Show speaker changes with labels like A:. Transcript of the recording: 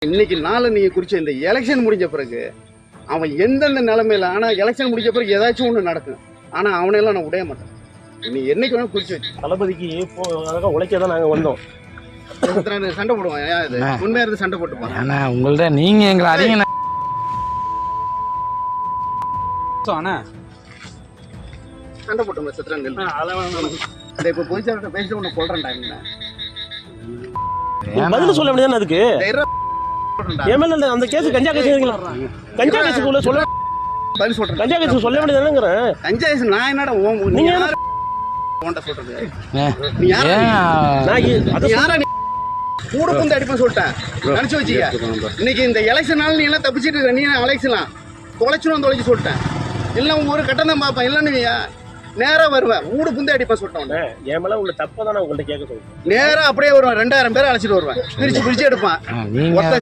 A: இன்னைக்கு நாள் நீங்க குறிச்ச இந்த எலெக்ஷன் முடிஞ்ச பிறகு அவன் எந்தெந்த நிலைமையில, ஆனா எலெக்ஷன் முடிஞ்ச பிறகு ஏதாச்சும் ஒண்ணு நடக்கும். ஆனா அவனையெல்லாம் நான் உடைய மாட்டேன். நீ என்னைக்கு வேணும் குறிச்சு வச்சு
B: தளபதிக்கு உழைக்க தான் நாங்க வந்தோம்.
A: சண்டை போடுவான். இது உண்மையா இருந்து சண்டை போட்டுப்பான்.
C: ஆனா உங்கள்ட்ட நீங்க எங்களை அறிங்க
A: சண்டை போட்டோம் சித்திரங்கள். இப்ப பொதுச்சார்ட்ட பேசிட்டு உன்னை கொள்றேன்டா.
B: பதில் சொல்ல முடியாது அதுக்கு. அந்த கேஸ் கஞ்சா கேஸ் கஞ்சா கேஸுக்குள்ள சொல்ல
A: பதில் சொல்றேன்.
B: கஞ்சா கேஸ் சொல்ல முடியாதுங்கிறேன்.
A: கஞ்சா கேஸ் நான் என்னடா நீங்க சொல்றது? நீ யாரா? நீ கூட புந்து அடிப்பேன் சொல்லிட்டேன். நினைச்சு வச்சுக்க. இன்னைக்கு இந்த எலெக்ஷன் நாள் நீ எல்லாம் தப்பிச்சுட்டு இருக்க. நீ எலெக்ஷன்லாம் தொலைச்சு சொல்லிட்டேன். இல்லை உங்க ஒரு கட்டம் தான் பார்ப்பேன். இல்லைன்னு நேரா வருவேன். ஊடு புந்து அடிப்பேன் சொல்லிட்டேன்.
B: என் மேல உள்ள தப்பை தான் நான் உங்கள்கிட்ட கேட்க சொல்றேன்.
A: நேரா அப்படியே வருவேன். 2000 பேரை அழைச்சிட்டு வருவேன். பிரிச்சு எடுப்பான்.